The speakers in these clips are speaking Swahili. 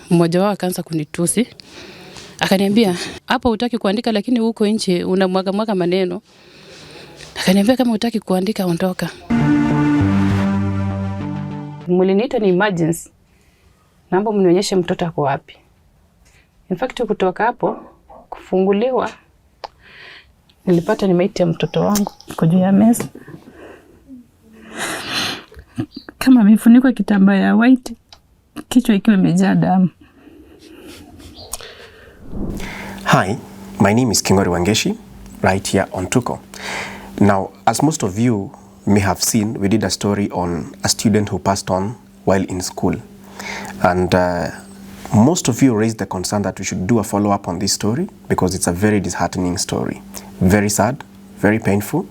mmoja wao akaanza kunitusi. Akaniambia, "Hapa hutaki kuandika lakini huko nje unamwaga maneno." Akaniambia, "Kama hutaki kuandika ondoka." Mliniita ni emergency. Naomba mnionyeshe mtoto ako wapi. In fact kutoka hapo kufunguliwa nilipata ni maiti ya mtoto wangu kwa juu ya meza. Kama amefunikwa kitambaa ya white, kichwa ikiwa imejaa damu. Hi, my name is Kingori Wangeshi, right here on Tuko. Now, as most of you may have seen, we did a story on a student who passed on while in school. And most of you raised the concern that we should do a follow-up on this story because it's a very disheartening story. Very sad, very painful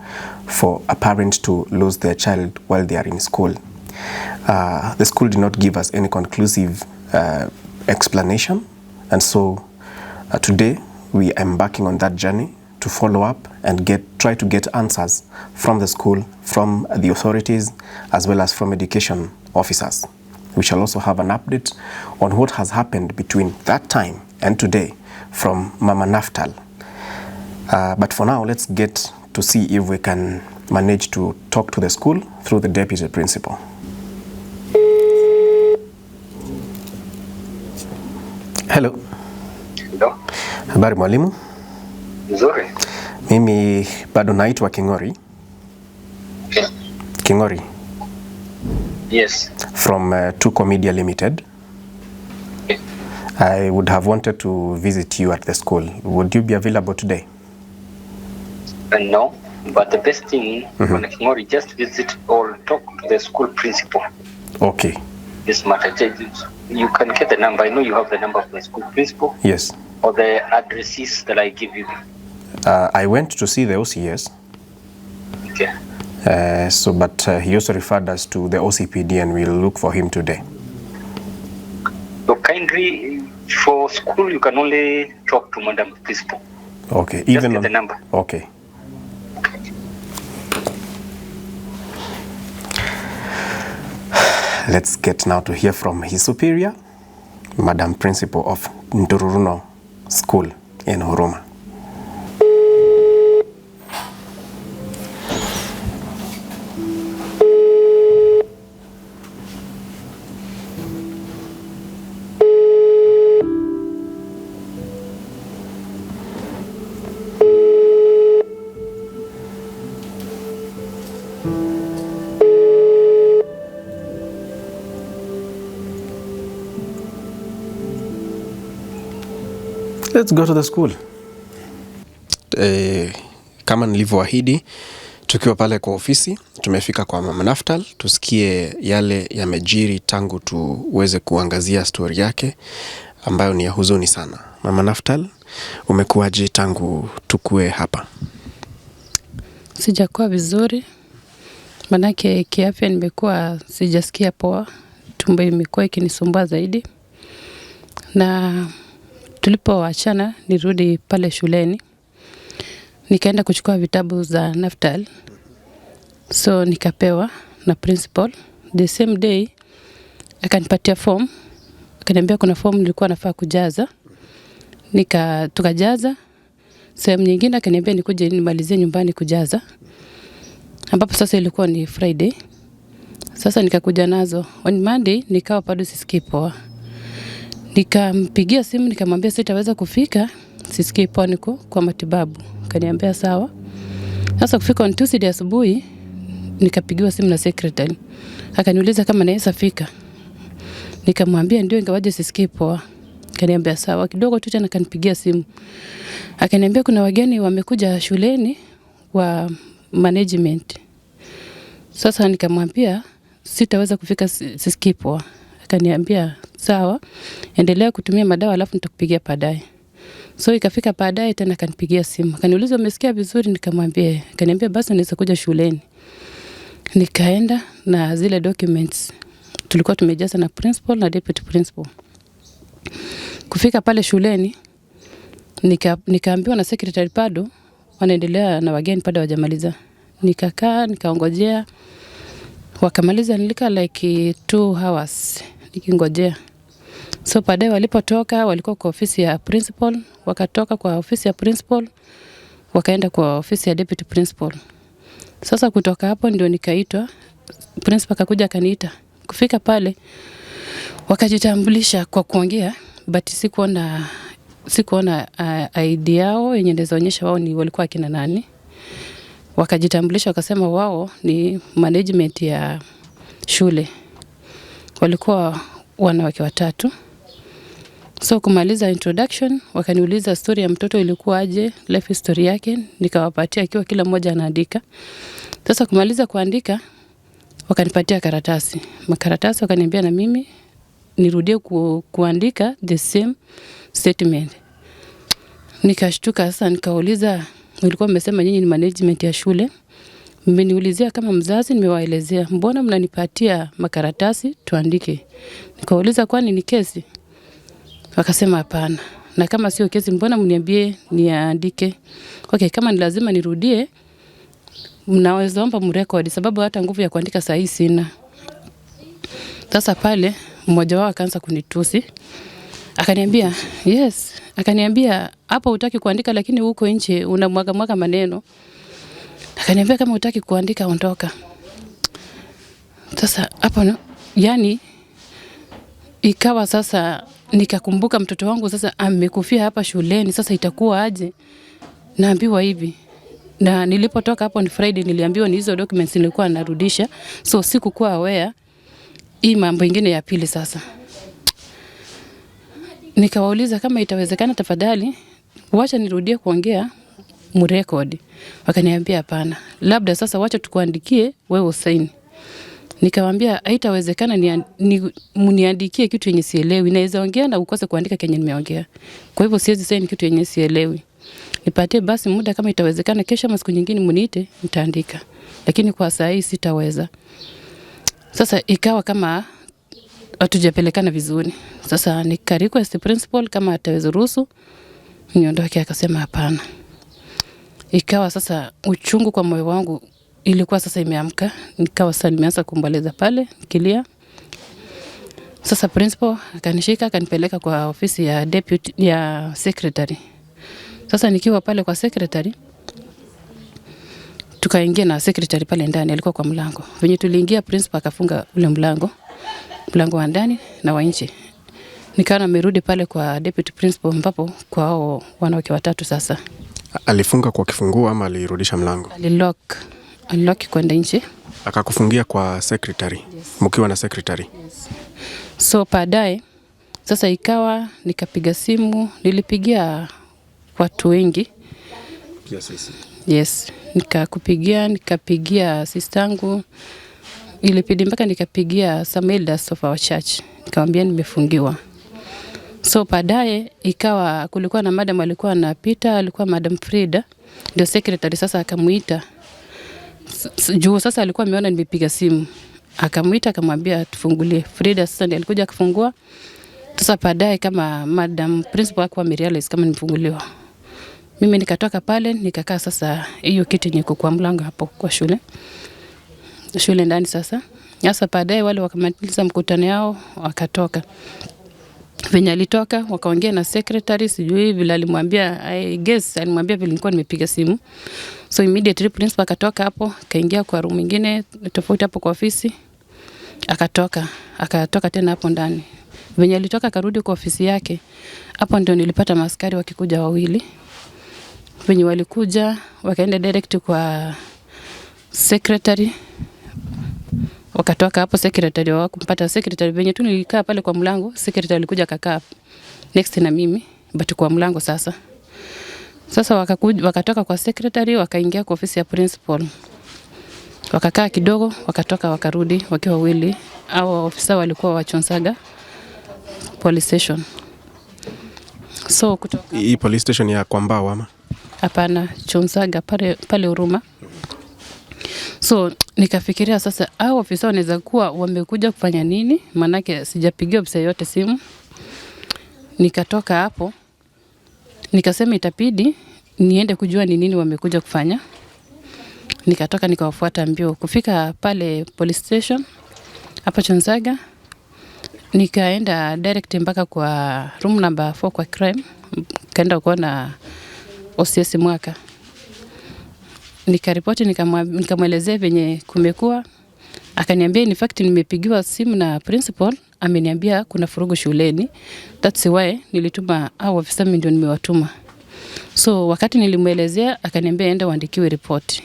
for a parent to lose their child while they are in school. The school did not give us any conclusive explanation, and so today we are embarking on that journey to follow up and try to get answers from the school, from the authorities, as well as from education officers. We shall also have an update on what has happened between that time and today from Mama Naftal. But for now, let's get to see if we can manage to talk to the school through the deputy principal. Hello. Hello. Habari mwalimu? Nzuri. Mimi bado naitwa Kingori. Okay. Kingori. Yes. From Tuko Media Limited. Okay. I would have wanted to visit you at the school. Would you be available today? No, but the best thing, when Kingori, just visit or talk to the school principal. Okay. This matter, you can get the number. I know you have the number of the school principal. Yes. Or the addresses that I give you. I went to see the OCS. Okay. But he also referred us to the OCPD and we'll look for him today. So kindly, for school, you can only talk to Madam Principal. Okay. Just Even get on the number. Okay. Let's get now to hear from his superior, Madam Principal of Ndururuno School in Huruma. Let's go to the school. Kama nilivyoahidi, tukiwa pale kwa ofisi, tumefika kwa Mama Naftal, tusikie yale yamejiri tangu tuweze kuangazia story yake ambayo ni ya huzuni sana. Mama Naftal, umekuwaje tangu tukue hapa? Sijakuwa vizuri. Manake kiafya nimekuwa sijasikia poa. Tumbo imekuwa ikinisumbua zaidi. Na tulipoachana nirudi pale shuleni. Nikaenda kuchukua vitabu za Naftal. So nikapewa na principal. The same day akanipatia form. Akaniambia kuna form nilikuwa nafaa kujaza. Tukajaza. Sehemu nyingine akaniambia nikuje nimalizie nyumbani kujaza. Ambapo sasa ilikuwa ni Friday. Sasa nikakuja nazo. On Monday nikawa bado sisikii poa. Nikampigia simu nikamwambia sitaweza kufika, sisikii poa, niko kwa matibabu. Akaniambia sawa. Sasa kufika on Tuesday asubuhi nikapigiwa simu na secretary. Akaniuliza kama naweza fika. Nikamwambia ndio ingawaje sisikii poa. Akaniambia sawa. Kidogo tu tena akanipigia simu. Akaniambia kuna wageni wamekuja shuleni wa management. Sasa nikamwambia sitaweza kufika, sisikii poa. Akaniambia sawa, endelea kutumia madawa alafu nitakupigia baadaye. So ikafika baadaye tena akanipigia simu. Akaniuliza umesikia vizuri? Nikamwambia. Akaniambia basi naweza kuja shuleni. Nikaenda na zile documents tulikuwa tumejaza na principal na deputy principal. Kufika pale shuleni nikaambiwa na secretary bado wanaendelea na wageni bado hawajamaliza. Nikakaa nikaongojea wakamaliza, nilika like 2 hours nikingojea. So baadaye walipotoka walikuwa kwa ofisi ya principal, wakatoka kwa ofisi ya principal wakaenda kwa ofisi ya deputy principal. Sasa kutoka hapo ndio nikaitwa, principal akakuja akaniita. Kufika pale wakajitambulisha kwa kuongea, but sikuona ID yao yenye inaonyesha wao ni walikuwa kina nani. Wakajitambulisha wakasema wao ni management ya shule. Walikuwa wanawake watatu. So kumaliza introduction, wakaniuliza story ya mtoto ilikuwa aje, life story yake, nikawapatia akiwa kila mmoja anaandika. Sasa kumaliza kuandika, wakanipatia karatasi. Makaratasi wakaniambia na mimi nirudie kuandika the same statement. Nikashtuka sasa, nikauliza, mlikuwa mmesema nyinyi ni management ya shule. Mmeniulizia kama mzazi, nimewaelezea. Mbona mnanipatia makaratasi tuandike? Nikauliza kwani ni kesi? Wakasema hapana. Na kama sio kesi mbona mniambie niandike? Okay, kama ni lazima nirudie, mnaweza omba mrecord sababu hata nguvu ya kuandika saa hii sina. Sasa pale mmoja wao akaanza kunitusi. Akaniambia, yes, akaniambia hapo hutaki kuandika lakini huko nje unamwaga maneno. Akaniambia kama hutaki kuandika ondoka. Sasa hapo yani ikawa sasa nikakumbuka mtoto wangu sasa amekufia hapa shuleni, sasa itakuwa aje? Naambiwa hivi. Na nilipotoka hapo ni Friday, niliambiwa ni hizo documents nilikuwa narudisha. So sikukuwa aware hii mambo ingine ya pili sasa. Nikawauliza kama itawezekana tafadhali wacha nirudie kuongea mrecord. Wakaniambia hapana. Labda sasa wacha tukuandikie wewe usaini. Nikamwambia haitawezekana mniandikie kitu yenye sielewi. Naweza ongea na ukose kuandika kenye nimeongea. Kwa hivyo siwezi sign kitu yenye sielewi. Nipatie basi muda kama itawezekana kesho ama siku nyingine mniite nitaandika. Lakini kwa saa hii sitaweza. Sasa ikawa kama hatujapelekana vizuri. Sasa nika request principal kama ataweza ruhusu niondoke, akasema hapana. Ikawa sasa uchungu kwa moyo wangu ilikuwa sasa imeamka. Nikawa sasa nimeanza kuomboleza pale nikilia. Sasa principal akanishika akanipeleka kwa ofisi ya deputy ya secretary. Sasa nikiwa pale kwa secretary tukaingia na secretary pale ndani, alikuwa kwa mlango. Venye tuliingia principal akafunga ule mlango wa ndani na wa nje. Nikawa nimerudi pale kwa deputy principal ambapo kwa hao wanawake watatu sasa. Alifunga kwa kifunguo ama alirudisha mlango? Alilock kwenda nje. Akakufungia kwa secretary. Yes. Mkiwa na secretary. Yes. So baadaye sasa ikawa nikapiga simu, nilipigia watu wengi. Yes. Nikapigia sistangu. Ilipidi mpaka nikapigia some elders of our church. Nikamwambia nimefungiwa. So baadaye ikawa kulikuwa na madam alikuwa anapita, alikuwa Madam Frida, ndio secretary sasa akamuita. Juu sasa alikuwa ameona nimepiga simu. Akamuita akamwambia tufungulie. Frida sasa ndiye alikuja kufungua. Sasa baadaye kama Madam Principal akawa amerealize kama nimefunguliwa. Mimi nikatoka pale nikakaa sasa hiyo kiti yenye kwa mlango hapo kwa shule ndani sasa. Sasa baadaye wale wakamaliza mkutano yao wakatoka. Venye alitoka wakaongea na secretary, sijui vile alimwambia, I guess alimwambia vile nilikuwa nimepiga simu. So immediately principal akatoka hapo, kaingia kwa room nyingine tofauti hapo kwa ofisi. Akatoka tena hapo ndani. Venye alitoka akarudi kwa ofisi yake. Hapo ndio nilipata maaskari wakikuja wawili. Venye walikuja wakaenda direct kwa secretary. Wakatoka hapo secretary hawakumpata secretary. Venye tu nilikaa pale kwa mlango, secretary alikuja akakaa next na mimi but kwa mlango sasa. Sasa wakatoka kwa secretary wakaingia kwa ofisi ya principal. Wakakaa kidogo, wakatoka wakarudi wakiwa wawili. Hao ofisa walikuwa wa Chonsaga police station. So kutoka hii police station ya Kwambao ama? Hapana, Chonsaga pale Huruma. So nikafikiria sasa hao ofisa wanaweza kuwa wamekuja kufanya nini? Manake sijapigia ofisa yote simu. Nikatoka hapo. Nikasema itapidi niende kujua ni nini wamekuja kufanya. Nikatoka nikawafuata mbio. Kufika pale police station hapa Chonsaga Nikaenda direct mpaka kwa room number 4 kwa crime. Kaenda kuona OCS mwaka. Nikaripoti nikamwelezea venye kumekuwa. Akaniambia in fact nimepigiwa simu na principal, ameniambia kuna furugu shuleni. That's why nilituma hao ofisa ndio nimewatuma. So wakati nilimwelezea akaniambia enda uandikiwe report.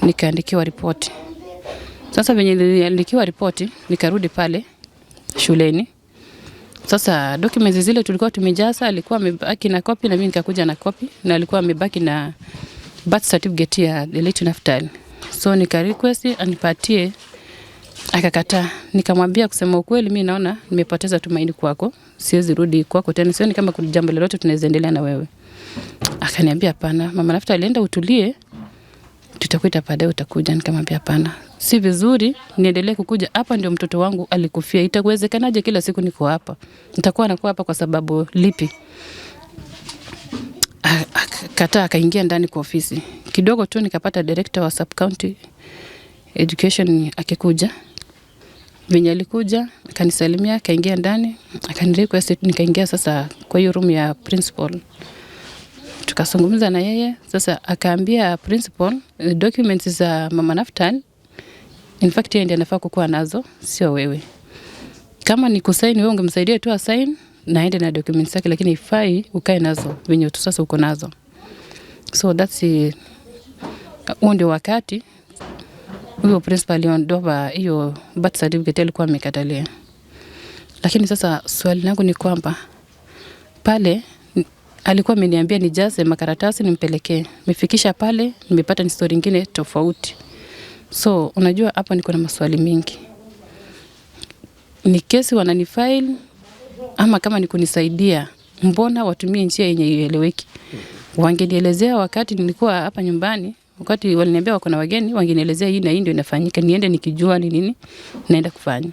Nikaandikiwa report. Sasa venye niliandikiwa report nikarudi pale shuleni. Sasa documents zile tulikuwa tumejaza, alikuwa amebaki na copy na mimi nikakuja na copy, na alikuwa amebaki na birth certificate ya Mama Naftal. So nika request anipatie, akakataa. Nikamwambia kusema ukweli mimi naona nimepoteza tumaini kwako, siwezi rudi kwako tena, sioni kama kuna jambo lolote tunaweza endelea na wewe. Akaniambia hapana, Mama Naftal alienda utulie, tutakuita baadaye utakuja. Nikamwambia hapana, si vizuri niendelee kukuja hapa, ndio mtoto wangu alikufia. Itawezekanaje kila siku niko hapa? Nitakuwa nakuwa hapa kwa sababu lipi? Akataa, akaingia ndani kwa ofisi. Kidogo tu nikapata director wa sub county education akikuja. Venye alikuja akanisalimia, akaingia ndani, akanirequest nikaingia sasa kwa hiyo room ya principal. Tukazungumza na yeye. Sasa akaambia principal documents za Mama Naftal in fact yeye ndiye anafaa kukuwa nazo, sio wewe. Kama ni kusaini wewe ungemsaidia tu asign na aende na documents zake, lakini ifai ukae nazo venye tu sasa uko nazo. So that's ndio wakati huyo principal aliondoa hiyo birth certificate alikuwa amekatalia. Lakini sasa swali langu ni kwamba pale alikuwa ameniambia nijaze makaratasi nimpelekee. Nimefikisha pale nimepata ni story nyingine tofauti. So unajua hapa niko na maswali mingi. Ni kesi wananifile ama kama ni kunisaidia, mbona watumie njia yenye ieleweki? Wangenielezea wakati nilikuwa hapa nyumbani, wakati waliniambia wako na wageni, wangenielezea hii na hii ndio inafanyika, niende nikijua ni nini naenda kufanya.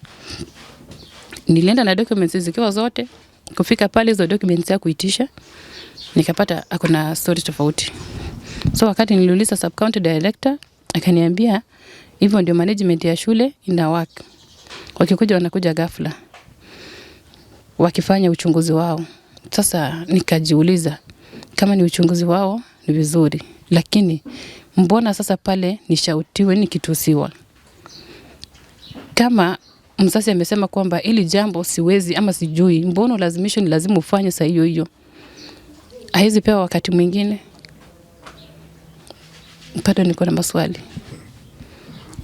Nilienda na documents zikiwa zote, kufika pale hizo documents ya kuitisha nikapata hakuna story tofauti. So wakati niliuliza sub county director akaniambia hivyo ndio management ya shule ina work. Wakikuja wanakuja ghafla wakifanya uchunguzi wao. Sasa nikajiuliza kama ni uchunguzi wao ni vizuri, lakini mbona sasa pale nishautiwe nikitusiwa? Kama mzazi amesema kwamba ili jambo siwezi ama sijui, mbona lazimisho ni lazima ufanye saa hiyo hiyo? Haizi pewa wakati mwingine? Bado niko na maswali.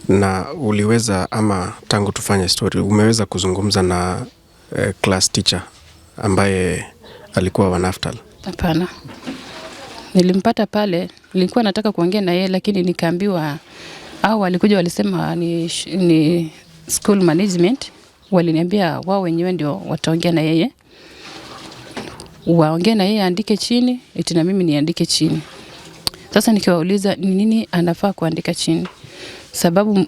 Na uliweza ama tangu tufanye story umeweza kuzungumza na class teacher ambaye alikuwa wa Naftal? Hapana. Nilimpata pale, nilikuwa nataka kuongea na yeye lakini nikaambiwa au walikuja walisema ni school management, waliniambia wao wenyewe ndio wataongea na yeye. Waongea na yeye andike chini, eti na mimi niandike chini. Sasa nikiwauliza ni nini anafaa kuandika chini? Sababu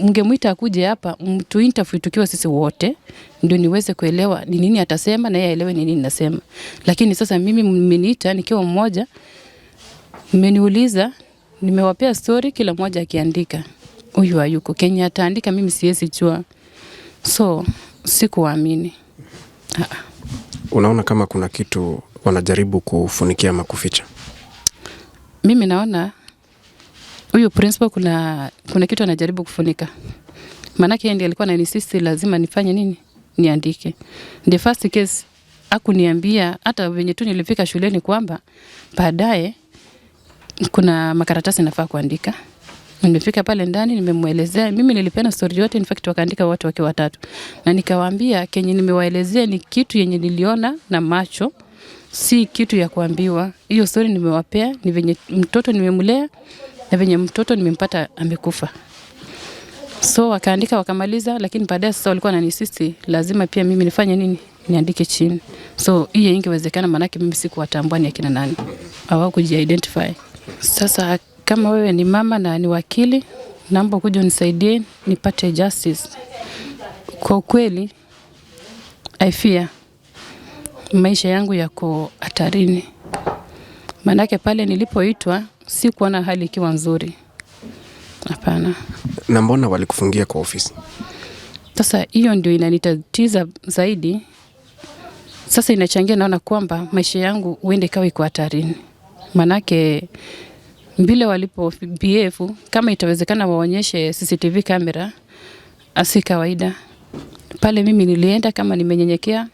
mngemuita akuje hapa mtu interview tukiwa sisi wote ndio niweze kuelewa ni nini atasema na yeye aelewe ni nini nasema. Lakini sasa mimi mmeniita nikiwa mmoja, mmeniuliza, nimewapea story kila mmoja akiandika. Huyu hayuko Kenya ataandika, mimi siwezi jua. So sikuamini. Unaona kama kuna kitu wanajaribu kufunikia ama kuficha? Mimi naona huyu principal kuna kitu anajaribu kufunika. Manake yeye ndiye alikuwa ananinsist lazima nifanye nini? Niandike. The first case hakuniambia hata venye tu nilifika shuleni kwamba baadaye kuna makaratasi nafaa kuandika. Nimefika pale ndani nimemuelezea, mimi nilipeana story yote, in fact wakaandika watu wakiwa watatu. Na nikawaambia kenye nimewaelezea ni kitu yenye niliona na macho, si kitu ya kuambiwa. Hiyo story nimewapea ni venye mtoto nimemlea na venye mtoto nimempata amekufa. So wakaandika wakamaliza, lakini baadaye sasa walikuwa wananinsist lazima pia mimi nifanye nini? Niandike chini. So hiyo ingewezekana manake mimi sikuwatambua ni akina nani. Hawao kuji-identify. Sasa kama wewe ni mama na ni wakili, naomba kuja unisaidie nipate justice. Kwa kweli I fear maisha yangu yako hatarini. Manake pale nilipoitwa sikuona hali ikiwa nzuri. Hapana. Na mbona walikufungia kwa ofisi? Sasa hiyo ndio inanitatiza zaidi. Sasa inachangia, naona kwamba maisha yangu uende kawa iko hatarini. Manake mbile walipo behave, kama itawezekana waonyeshe CCTV camera, asi kawaida. Pale mimi nilienda kama nimenyenyekea.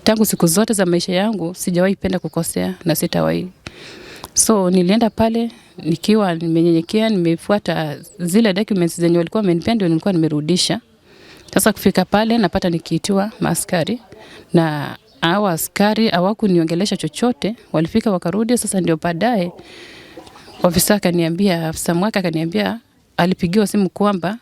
Tangu siku zote za maisha yangu sijawahi penda kukosea na sitawahi. So nilienda pale nikiwa nimenyenyekea, nimefuata zile documents zenye walikuwa wamenipenda, nilikuwa nimerudisha. Sasa kufika pale napata nikiitiwa maaskari, na hao askari hawakuniongelesha chochote, walifika wakarudi. Sasa ndio baadaye ofisa akaniambia, afisa mwaka akaniambia alipigiwa simu kwamba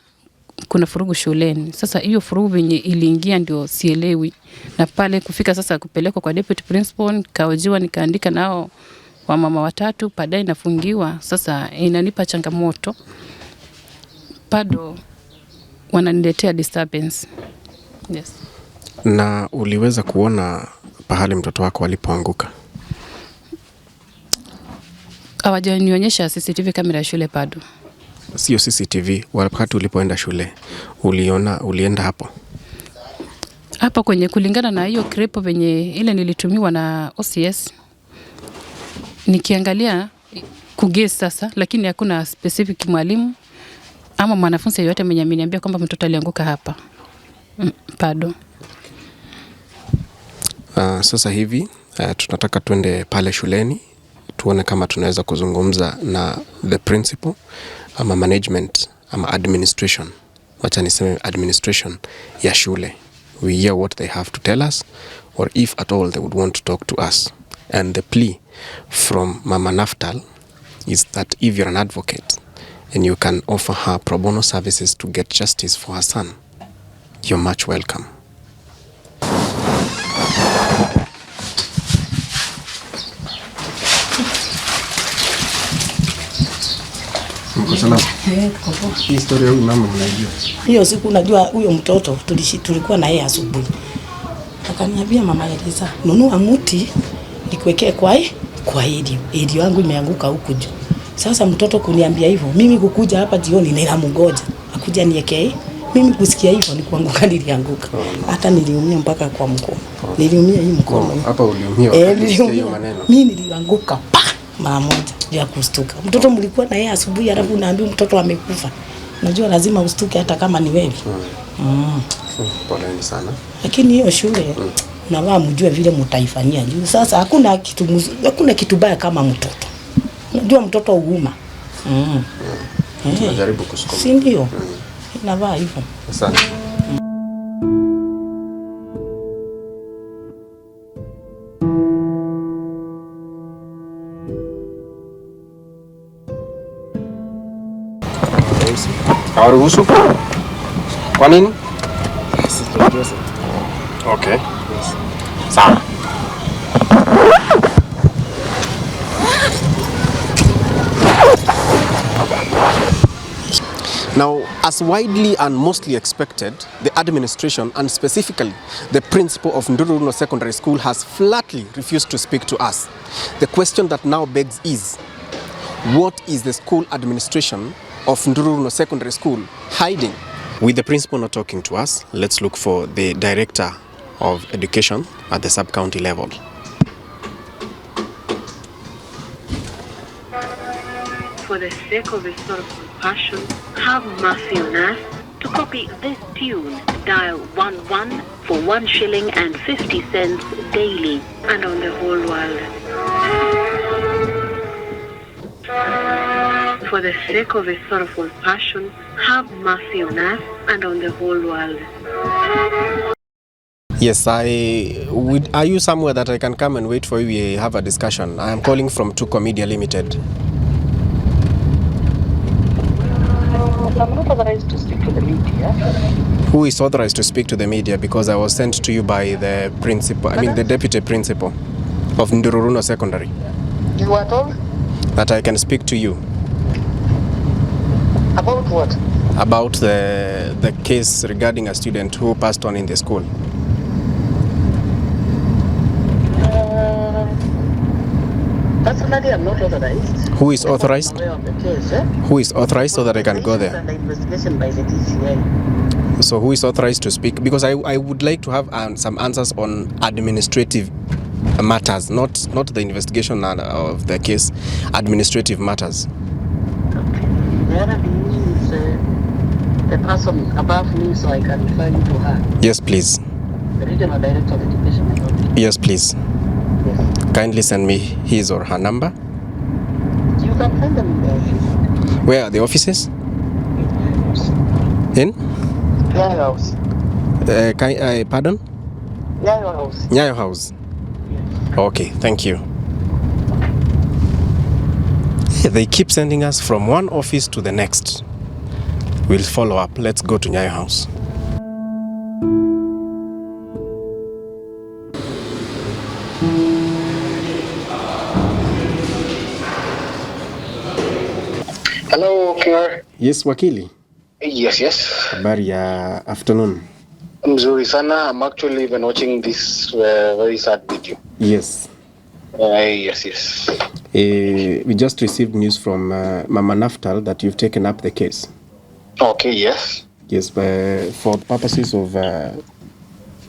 kuna furugu shuleni. Sasa hiyo furugu yenye iliingia ndio sielewi. Na pale kufika sasa kupelekwa kwa deputy principal, kaojiwa, nikaandika nao wa mama watatu, baadaye nafungiwa. Sasa inanipa changamoto. Bado wananiletea disturbance. Yes. Na uliweza kuona pahali mtoto wako alipoanguka? Hawajanionyesha CCTV kamera ya shule bado. Sio CCTV, wakati ulipoenda shule ulienda hapo? Hapa kwenye kulingana na hiyo clip venye ile nilitumiwa na OCS, nikiangalia kugesi sasa, lakini hakuna specific mwalimu ama mwanafunzi yoyote mwenye ameniambia kwamba mtoto alianguka hapa. Bado. Sasa hivi tunataka tuende pale shuleni tuone kama tunaweza kuzungumza na the principal ama management ama administration. Wacha niseme administration ya shule. We hear what they have to tell us, or if at all they would want to talk to us. And the plea from Mama Naftal is that if you're an advocate and you can offer her pro bono services to get justice for her son, you're much welcome. Historia huyu mama unajua. Hiyo siku unajua huyo mtoto tulikuwa na yeye asubuhi. Akaniambia mama Eliza, nunua muti nikuwekee kwa edio yangu imeanguka huku juu. Sasa mtoto kuniambia hivyo, mimi kukuja hapa jioni ninamngoja. Akuja niwekee. Mimi kusikia hivyo ni kuanguka, nilianguka. Hata niliumia mpaka kwa mkono. Niliumia hii mkono. Hapa uliumia. Hiyo maneno. Mimi nilianguka mara moja ya kustuka. Mtoto mlikuwa na yeye asubuhi, alafu naambia mtoto amekufa. Unajua lazima ustuke hata kama ni wewe. Poleni sana. Lakini hiyo shule na mjue vile mtaifanyia juu. Sasa hakuna kitu baya kama mtoto. Unajua mtoto uuma. Tunajaribu kusukuma. Si ndio? Inavaa hivyo. Asante. Hawaruhusu? Kwa nini? Okay. Sawa. Now, as widely and mostly expected, the administration and specifically the principal of Ndururuno Secondary School has flatly refused to speak to us. The question that now begs is, what is the school administration of Ndururuno Secondary School hiding? With the principal not talking to us, let's look for the director of education at the sub-county level. For the sake of his sort of compassion, have mercy on us. To copy this tune, dial 11 for 1 shilling and 50 cents daily and on the whole world. For the sake of his sorrowful passion, have mercy on us and on the whole world. Yes, are you somewhere that I can come and wait for you? We have a discussion. I am calling from Tuko Media Limited. I'm not authorized to speak to the media. Who is authorized to speak to the media? Because I was sent to you by the principal, the deputy principal of Ndururuno Secondary. You were told? That I can speak to you. About what? About the case regarding a student who passed on in the school. Personally, I'm not authorized. Who is authorized? I'm aware of the case, Who is authorized so that I can go there? Under investigation by the DCI. So who is authorized to speak? Because I would like to have some answers on administrative matters, not the investigation of the case, administrative matters. The other thing is the person above me, so I can refer you to her. Yes, please. The regional director of education. Yes, please. Yes. Kindly send me his or her number. You can find them in the office. Where are the offices? In? Nyayo House. Pardon? Nyayo House. Nyayo House. Yes. Okay, thank you. They keep sending us from one office to the next. We'll follow up. Let's go to Nyayo House. Hello, Kinger. Yes, wakili. Yes. Habari ya afternoon. Mzuri sana. I'm actually even watching this very sad video. Yes. Yes. We just received news from Mama Naftal that you've taken up the case. Okay, yes. Yes, for purposes of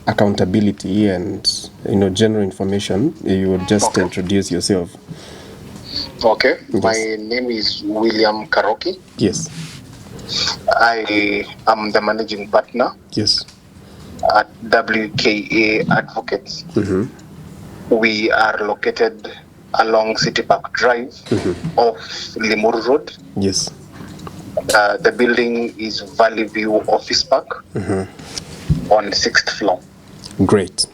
accountability and general information, you would just introduce yourself. Okay. Yes. My name is William Karoki. Yes. I am the managing partner. Yes. At WKA Advocates. Mm-hmm. We are located along City Park Drive off Limuru Road. Yes. The building is Valley View Office Park on 6th floor. Great.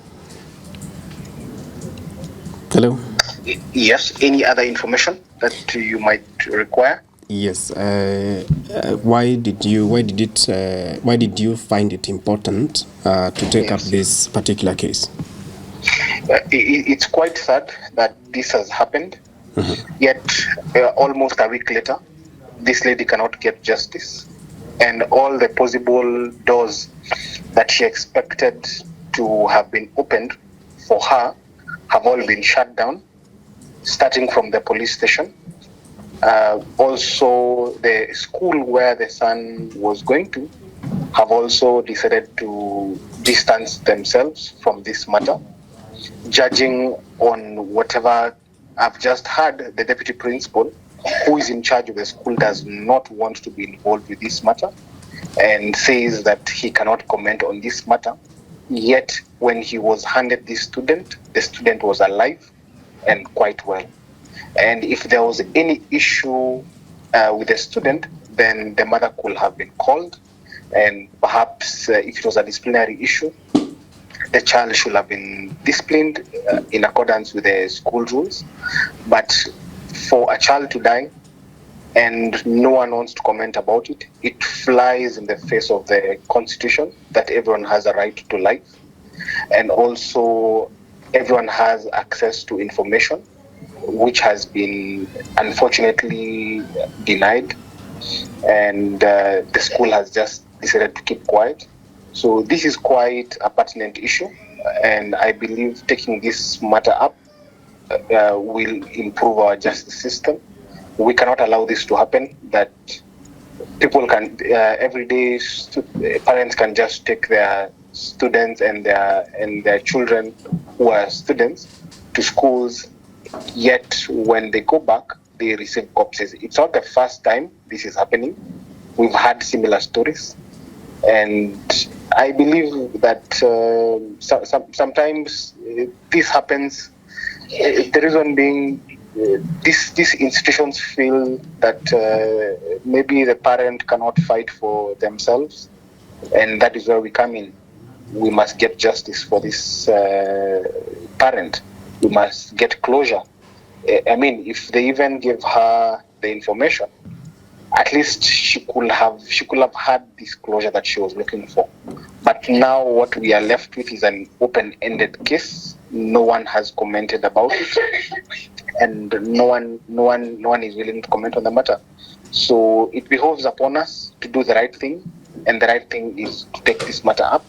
Hello? Yes. Any other information that you might require? Yes. Why did you find it important to take up this particular case? It's quite sad that this has happened. Yet, almost a week later, this lady cannot get justice, and all the possible doors that she expected to have been opened for her have all been shut down, starting from the police station. Also, the school where the son was going to have also decided to distance themselves from this matter. Judging on whatever I've just heard, the deputy principal, who is in charge of the school, does not want to be involved with this matter and says that he cannot comment on this matter. Yet, when he was handed this student, the student was alive and quite well. And if there was any issue with the student, then the mother could have been called, and perhaps if it was a disciplinary issue, the child should have been disciplined in accordance with the school rules. But for a child to die and no one wants to comment about it, it flies in the face of the Constitution that everyone has a right to life, and also everyone has access to information, which has been unfortunately denied, and the school has just decided to keep quiet. So this is quite a pertinent issue, and I believe taking this matter up will improve our justice system. We cannot allow this to happen, that people can, every day, parents can just take their students and their children who are students to schools, yet when they go back, they receive corpses. It's not the first time this is happening. We've had similar stories, and I believe that sometimes this happens. The reason being, these institutions feel that maybe the parent cannot fight for themselves, and that is where we come in. We must get justice for this parent. We must get closure. I mean, if they even give her the information, at least she could have had this closure that she was looking for. But now what we are left with is an open-ended case. No one has commented about it, and no one is willing to comment on the matter. So it behoves upon us to do the right thing, and the right thing is to take this matter up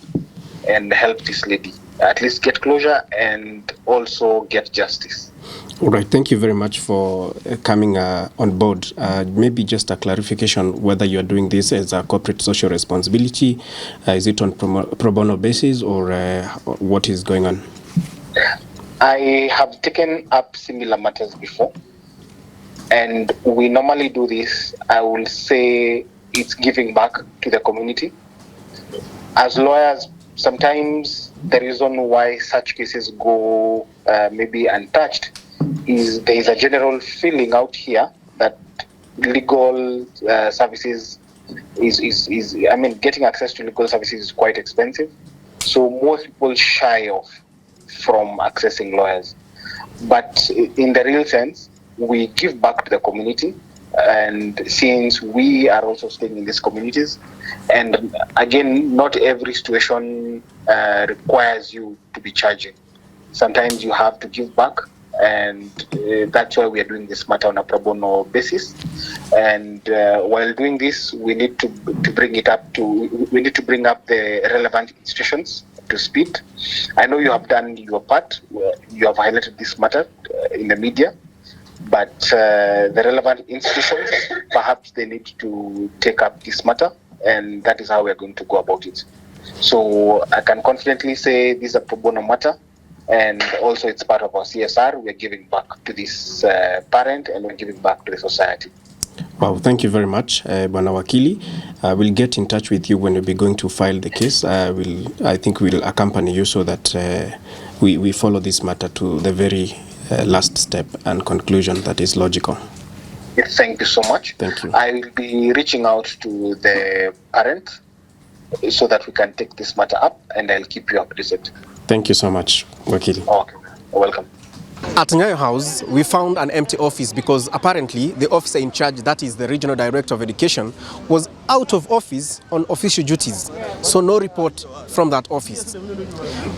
and help this lady at least get closure and also get justice. All right, thank you very much for coming on board. Maybe just a clarification whether you are doing this as a corporate social responsibility. Is it on pro bono basis, or what is going on? I have taken up similar matters before, and we normally do this. I will say it's giving back to the community. As lawyers, sometimes the reason why such cases go maybe untouched is there is a general feeling out here that legal services is I mean, getting access to legal services is quite expensive. So most people shy off from accessing lawyers. But in the real sense, we give back to the community. And since we are also staying in these communities, and again, not every situation requires you to be charging. Sometimes you have to give back, and that's why we are doing this matter on a pro bono basis. And while doing this, we need to bring up the relevant institutions to speed. I know you have done your part. You have highlighted this matter in the media. But the relevant institutions, perhaps they need to take up this matter, and that is how we are going to go about it. So I can confidently say this is a pro bono matter, and also it's part of our CSR. We are giving back to this parent, and we're giving back to the society. Wow, thank you very much, Bwana Wakili. We'll get in touch with you when we'll be going to file the case. I think we'll accompany you so that we follow this matter to the very last step and conclusion that is logical. Yes, thank you so much. Thank you. I will be reaching out to the parent so that we can take this matter up, and I'll keep you updated. Thank you so much, Wakili. Okay, welcome. At Nyayo House, we found an empty office because apparently the officer in charge, that is the Regional Director of Education, was out of office on official duties, so no report from that office.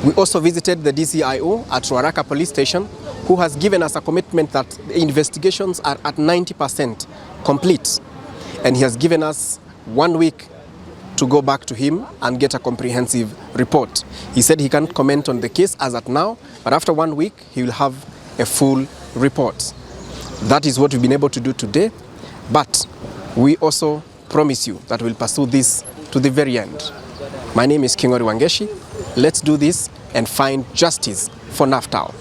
We also visited the DCIO at Ruaraka Police Station, who has given us a commitment that the investigations are at 90% complete, and he has given us 1 week to go back to him and get a comprehensive report. He said he can't comment on the case as at now, but after 1 week he will have a full report. That is what we've been able to do today, but we also promise you that we'll pursue this to the very end. My name is Kingori Wangeshi. Let's do this and find justice for Naftal.